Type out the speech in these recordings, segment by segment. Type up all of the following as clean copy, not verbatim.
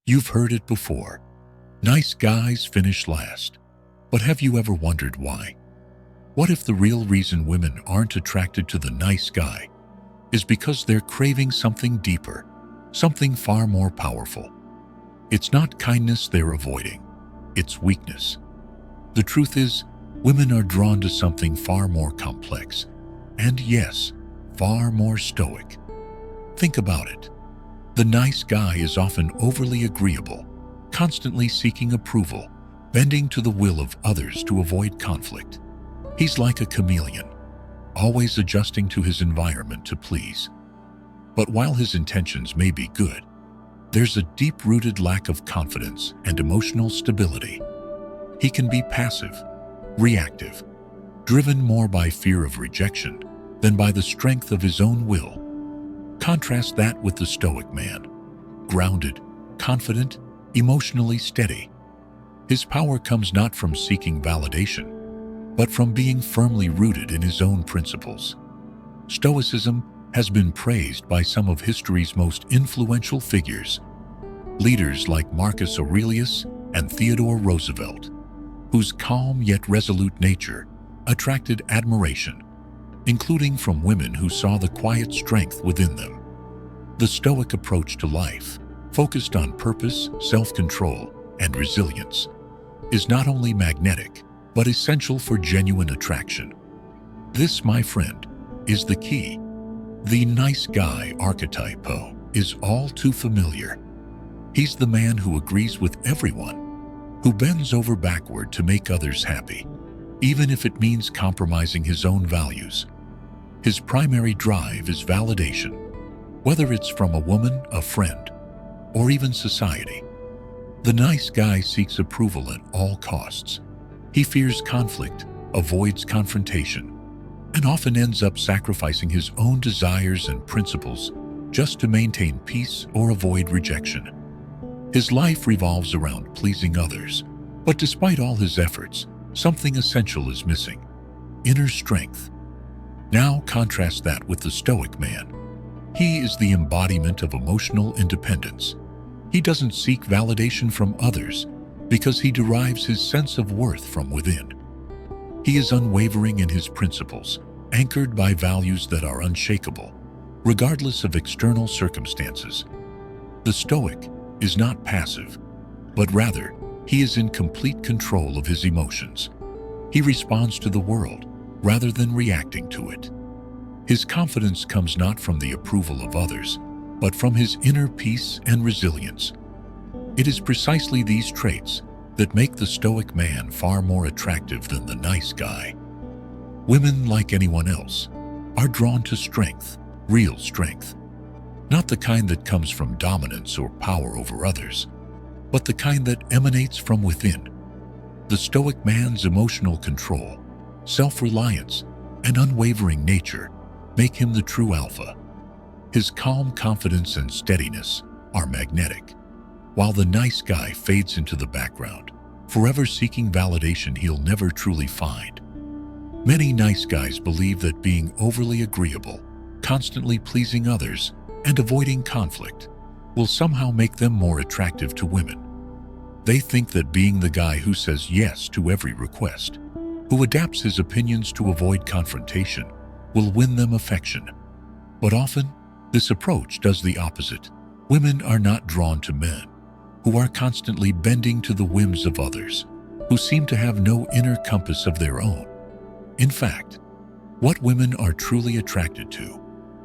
You've heard it before. Nice guys finish last. But have you ever wondered why? What if the real reason women aren't attracted to the nice guy is because they're craving something deeper, something far more powerful? It's not kindness they're avoiding, it's weakness. The truth is, women are drawn to something far more complex, and yes, far more stoic. Think about it. The nice guy is often overly agreeable, constantly seeking approval, bending to the will of others to avoid conflict. He's like a chameleon, always adjusting to his environment to please. But while his intentions may be good, there's a deep-rooted lack of confidence and emotional stability. He can be passive, reactive, driven more by fear of rejection than by the strength of his own will. Contrast that with the Stoic man, grounded, confident, emotionally steady. His power comes not from seeking validation, but from being firmly rooted in his own principles. Stoicism has been praised by some of history's most influential figures, leaders like Marcus Aurelius and Theodore Roosevelt, whose calm yet resolute nature attracted admiration, including from women who saw the quiet strength within them. The Stoic approach to life, focused on purpose, self-control, and resilience, is not only magnetic, but essential for genuine attraction. This, my friend, is the key. The nice guy archetype is all too familiar. He's the man who agrees with everyone, who bends over backward to make others happy, even if it means compromising his own values. His primary drive is validation, whether it's from a woman, a friend, or even society. The nice guy seeks approval at all costs. He fears conflict, avoids confrontation, and often ends up sacrificing his own desires and principles just to maintain peace or avoid rejection. His life revolves around pleasing others, but despite all his efforts, something essential is missing: inner strength. Now contrast that with the Stoic man. He is the embodiment of emotional independence. He doesn't seek validation from others because he derives his sense of worth from within. He is unwavering in his principles, anchored by values that are unshakable, regardless of external circumstances. The Stoic is not passive, but rather, he is in complete control of his emotions. He responds to the world rather than reacting to it. His confidence comes not from the approval of others, but from his inner peace and resilience. It is precisely these traits that make the Stoic man far more attractive than the nice guy. Women, like anyone else, are drawn to strength, real strength. Not the kind that comes from dominance or power over others, but the kind that emanates from within. The Stoic man's emotional control, self-reliance, and unwavering nature make him the true alpha. His calm confidence and steadiness are magnetic, while the nice guy fades into the background, forever seeking validation he'll never truly find. Many nice guys believe that being overly agreeable, constantly pleasing others, and avoiding conflict will somehow make them more attractive to women. They think that being the guy who says yes to every request, who adapts his opinions to avoid confrontation, will win them affection. But often, this approach does the opposite. Women are not drawn to men who are constantly bending to the whims of others, who seem to have no inner compass of their own. In fact, what women are truly attracted to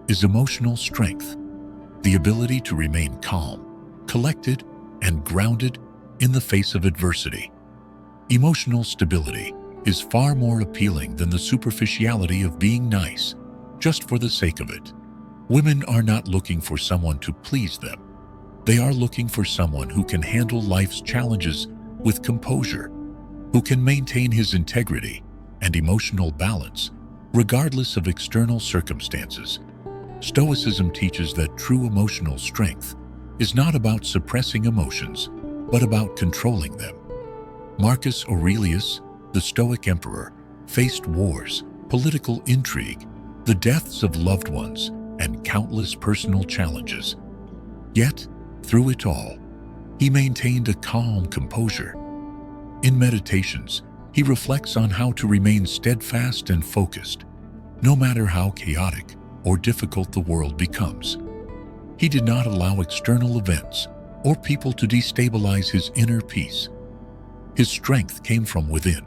is emotional strength, the ability to remain calm, collected, and grounded in the face of adversity. Emotional stability is far more appealing than the superficiality of being nice, just for the sake of it. Women are not looking for someone to please them. They are looking for someone who can handle life's challenges with composure, who can maintain his integrity and emotional balance, regardless of external circumstances. Stoicism teaches that true emotional strength is not about suppressing emotions, but about controlling them. Marcus Aurelius, the Stoic emperor, faced wars, political intrigue, the deaths of loved ones, and countless personal challenges. Yet, through it all, He maintained a calm composure. In meditations, he reflects on how to remain steadfast and focused, no matter how chaotic or difficult the world becomes. He did not allow external events or people to destabilize his inner peace. His strength came from within,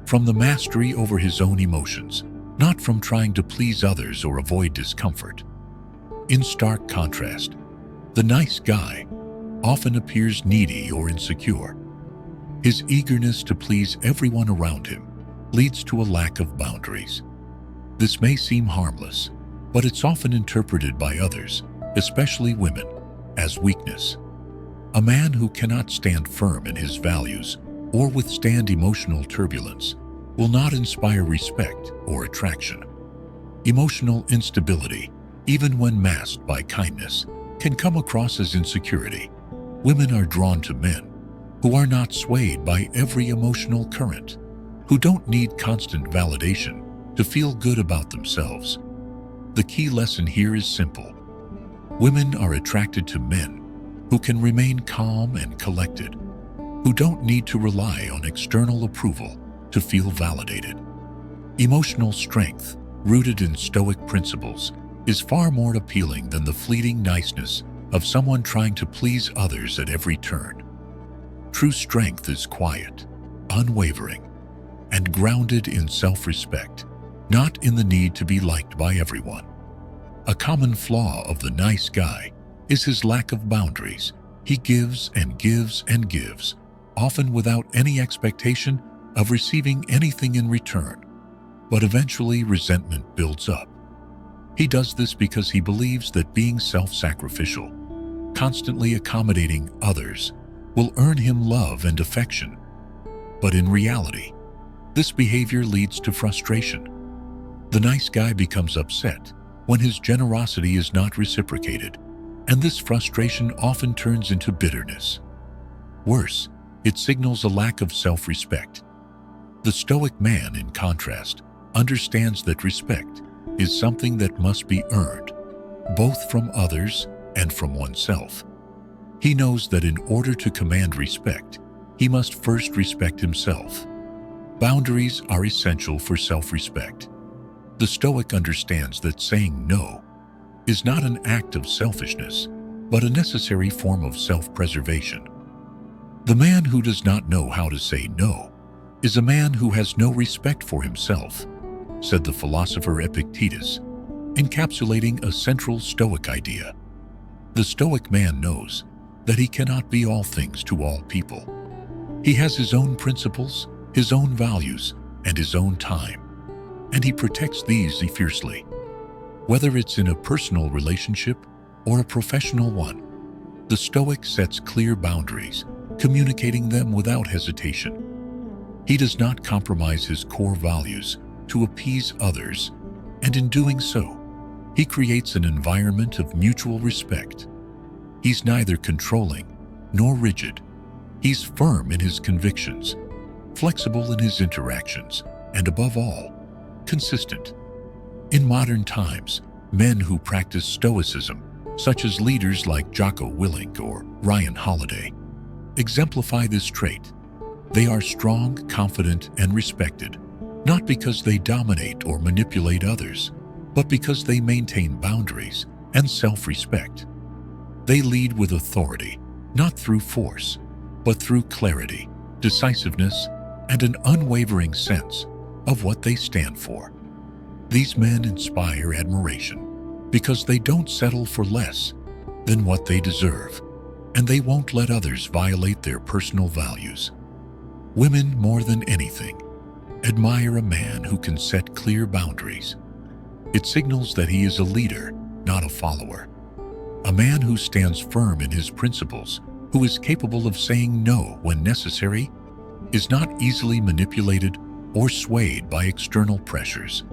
from the mastery over his own emotions, not from trying to please others or avoid discomfort. In stark contrast, the nice guy often appears needy or insecure. His eagerness to please everyone around him leads to a lack of boundaries. This may seem harmless, but it's often interpreted by others, especially women, as weakness. A man who cannot stand firm in his values or withstand emotional turbulence will not inspire respect or attraction. Emotional instability, even when masked by kindness, can come across as insecurity. Women are drawn to men who are not swayed by every emotional current, who don't need constant validation to feel good about themselves. The key lesson here is simple. Women are attracted to men who can remain calm and collected, who don't need to rely on external approval to feel validated. Emotional strength, rooted in Stoic principles, is far more appealing than the fleeting niceness of someone trying to please others at every turn. True strength is quiet, unwavering, and grounded in self-respect, not in the need to be liked by everyone. A common flaw of the nice guy is his lack of boundaries. He gives and gives and gives, often without any expectation of receiving anything in return. But eventually resentment builds up. He does this because he believes that being self-sacrificial, constantly accommodating others, will earn him love and affection. But in reality, this behavior leads to frustration. The nice guy becomes upset when his generosity is not reciprocated, and this frustration often turns into bitterness. Worse, it signals a lack of self-respect. The Stoic man, in contrast, understands that respect is something that must be earned, both from others and from oneself. He knows that in order to command respect, he must first respect himself. Boundaries are essential for self-respect. The Stoic understands that saying no is not an act of selfishness, but a necessary form of self-preservation. The man who does not know how to say no is a man who has no respect for himself, said the philosopher Epictetus, encapsulating a central Stoic idea. The Stoic man knows that he cannot be all things to all people. He has his own principles, his own values, and his own time, and he protects these fiercely. Whether it's in a personal relationship or a professional one, the Stoic sets clear boundaries, communicating them without hesitation. He does not compromise his core values to appease others, and in doing so, he creates an environment of mutual respect. He's neither controlling nor rigid. He's firm in his convictions, flexible in his interactions, and above all, consistent. In modern times, men who practice Stoicism, such as leaders like Jocko Willink or Ryan Holiday, exemplify this trait. They are strong, confident, and respected, not because they dominate or manipulate others, but because they maintain boundaries and self-respect. They lead with authority, not through force, but through clarity, decisiveness, and an unwavering sense of what they stand for. These men inspire admiration because they don't settle for less than what they deserve, and they won't let others violate their personal values. Women, more than anything, admire a man who can set clear boundaries. It signals that he is a leader, not a follower. A man who stands firm in his principles, who is capable of saying no when necessary, is not easily manipulated or swayed by external pressures.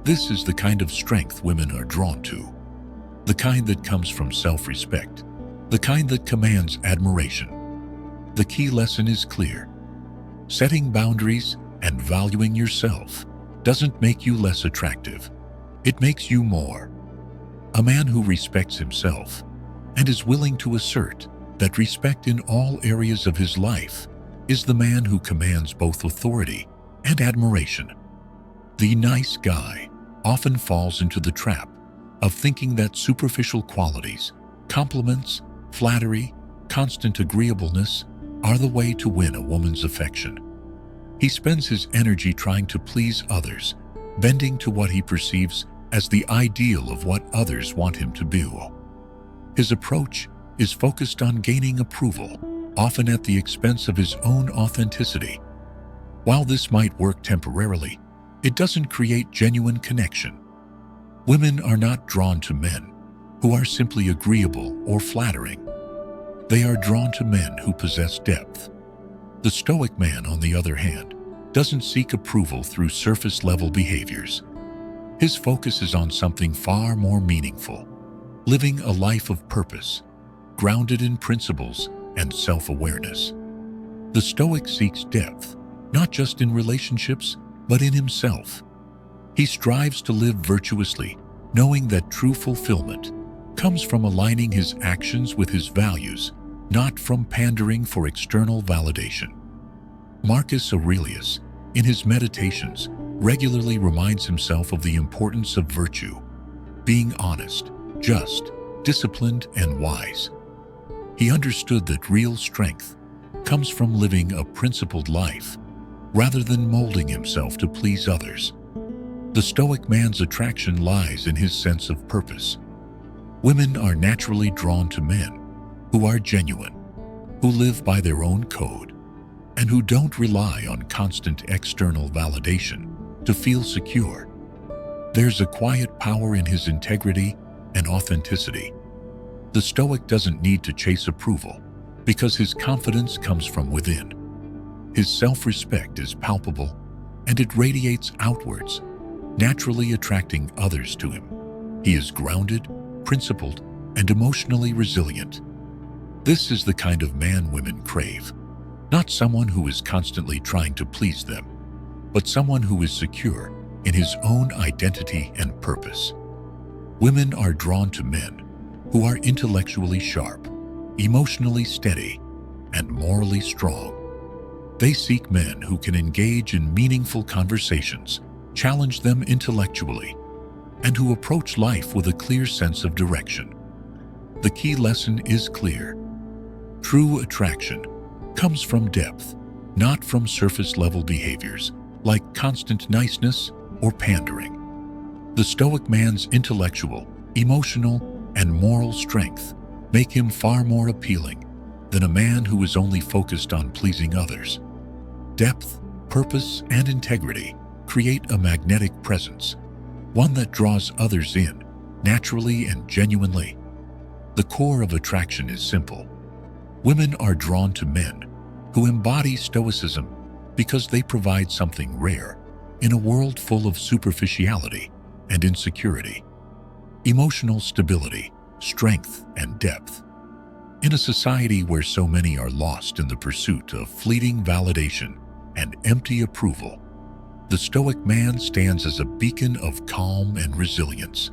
This is the kind of strength women are drawn to, the kind that comes from self-respect, the kind that commands admiration. The key lesson is clear. Setting boundaries and valuing yourself doesn't make you less attractive. It makes you more. A man who respects himself and is willing to assert that respect in all areas of his life is the man who commands both authority and admiration. The nice guy often falls into the trap of thinking that superficial qualities, compliments, flattery, constant agreeableness are the way to win a woman's affection. He spends his energy trying to please others, bending to what he perceives as the ideal of what others want him to do. His approach is focused on gaining approval, often at the expense of his own authenticity. While this might work temporarily, it doesn't create genuine connection. Women are not drawn to men who are simply agreeable or flattering. They are drawn to men who possess depth. The Stoic man, on the other hand, doesn't seek approval through surface-level behaviors. His focus is on something far more meaningful, living a life of purpose, grounded in principles and self-awareness. The Stoic seeks depth, not just in relationships, but in himself. He strives to live virtuously, knowing that true fulfillment comes from aligning his actions with his values, not from pandering for external validation. Marcus Aurelius, in his Meditations, regularly reminds himself of the importance of virtue, being honest, just, disciplined, and wise. He understood that real strength comes from living a principled life, rather than molding himself to please others. The Stoic man's attraction lies in his sense of purpose. Women are naturally drawn to men who are genuine, who live by their own code, and who don't rely on constant external validation to feel secure. There's a quiet power in his integrity and authenticity. The Stoic doesn't need to chase approval because his confidence comes from within. His self-respect is palpable and it radiates outwards, naturally attracting others to him. He is grounded, principled, and emotionally resilient. This is the kind of man women crave, not someone who is constantly trying to please them, but someone who is secure in his own identity and purpose. Women are drawn to men who are intellectually sharp, emotionally steady, and morally strong. They seek men who can engage in meaningful conversations, challenge them intellectually, and who approach life with a clear sense of direction. The key lesson is clear. True attraction comes from depth, not from surface-level behaviors like constant niceness or pandering. The Stoic man's intellectual, emotional, and moral strength make him far more appealing than a man who is only focused on pleasing others. Depth, purpose, and integrity create a magnetic presence, one that draws others in, naturally and genuinely. The core of attraction is simple. Women are drawn to men who embody Stoicism because they provide something rare in a world full of superficiality and insecurity: emotional stability, strength, and depth. In a society where so many are lost in the pursuit of fleeting validation and empty approval, the Stoic man stands as a beacon of calm and resilience.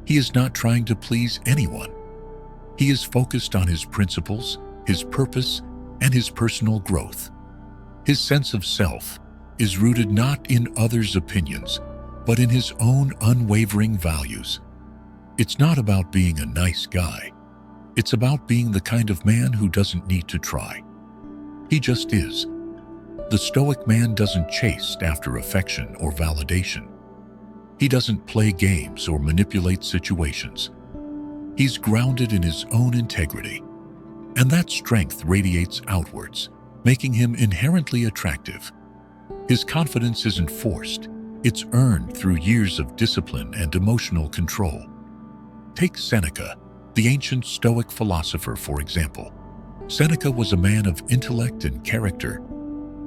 He is not trying to please anyone. He is focused on his principles, his purpose, and his personal growth. His sense of self is rooted not in others' opinions, but in his own unwavering values. It's not about being a nice guy. It's about being the kind of man who doesn't need to try. He just is. The Stoic man doesn't chase after affection or validation. He doesn't play games or manipulate situations. He's grounded in his own integrity, and that strength radiates outwards, making him inherently attractive. His confidence isn't forced. It's earned through years of discipline and emotional control. Take Seneca, the ancient Stoic philosopher, for example. Seneca was a man of intellect and character,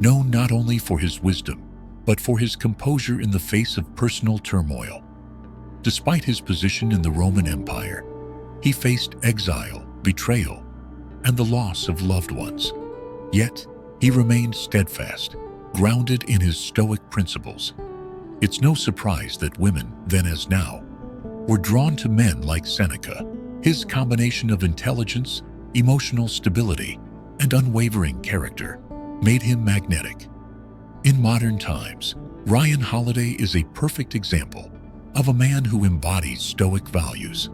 known not only for his wisdom, but for his composure in the face of personal turmoil. Despite his position in the Roman Empire, he faced exile, betrayal, and the loss of loved ones. Yet, he remained steadfast, grounded in his Stoic principles. It's no surprise that women, then as now, were drawn to men like Seneca. His combination of intelligence, emotional stability, and unwavering character made him magnetic. In modern times, Ryan Holiday is a perfect example of a man who embodies Stoic values.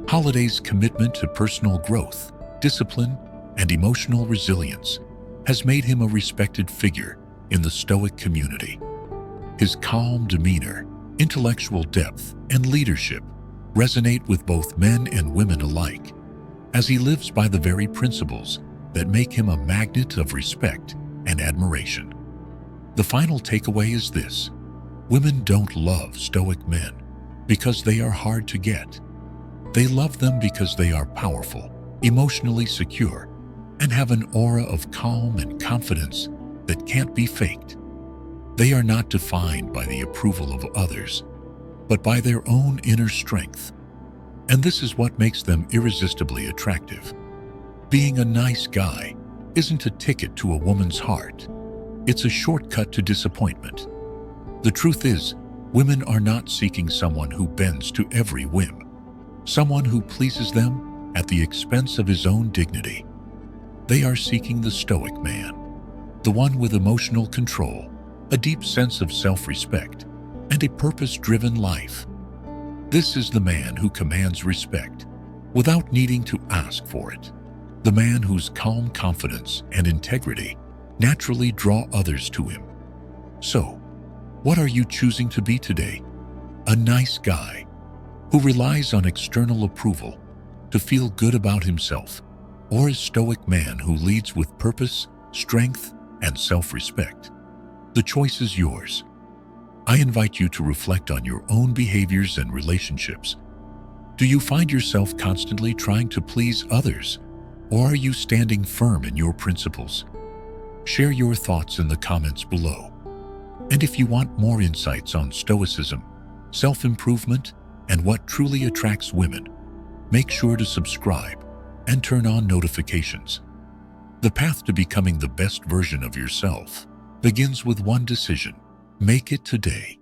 Holiday's commitment to personal growth, discipline, and emotional resilience has made him a respected figure in the Stoic community. His calm demeanor, intellectual depth, and leadership resonate with both men and women alike, as he lives by the very principles that make him a magnet of respect and admiration. The final takeaway is this: women don't love Stoic men because they are hard to get. They love them because they are powerful, emotionally secure, and have an aura of calm and confidence that can't be faked. They are not defined by the approval of others, but by their own inner strength. And this is what makes them irresistibly attractive. Being a nice guy isn't a ticket to a woman's heart. It's a shortcut to disappointment. The truth is, women are not seeking someone who bends to every whim, someone who pleases them at the expense of his own dignity. They are seeking the Stoic man, the one with emotional control, a deep sense of self-respect, and a purpose-driven life. This is the man who commands respect without needing to ask for it. The man whose calm confidence and integrity naturally draw others to him. So, what are you choosing to be today? A nice guy who relies on external approval to feel good about himself, or a Stoic man who leads with purpose, strength, and self-respect? The choice is yours. I invite you to reflect on your own behaviors and relationships. Do you find yourself constantly trying to please others, or are you standing firm in your principles? Share your thoughts in the comments below. And if you want more insights on Stoicism, self-improvement, and what truly attracts women, make sure to subscribe and turn on notifications. The path to becoming the best version of yourself begins with one decision. Make it today.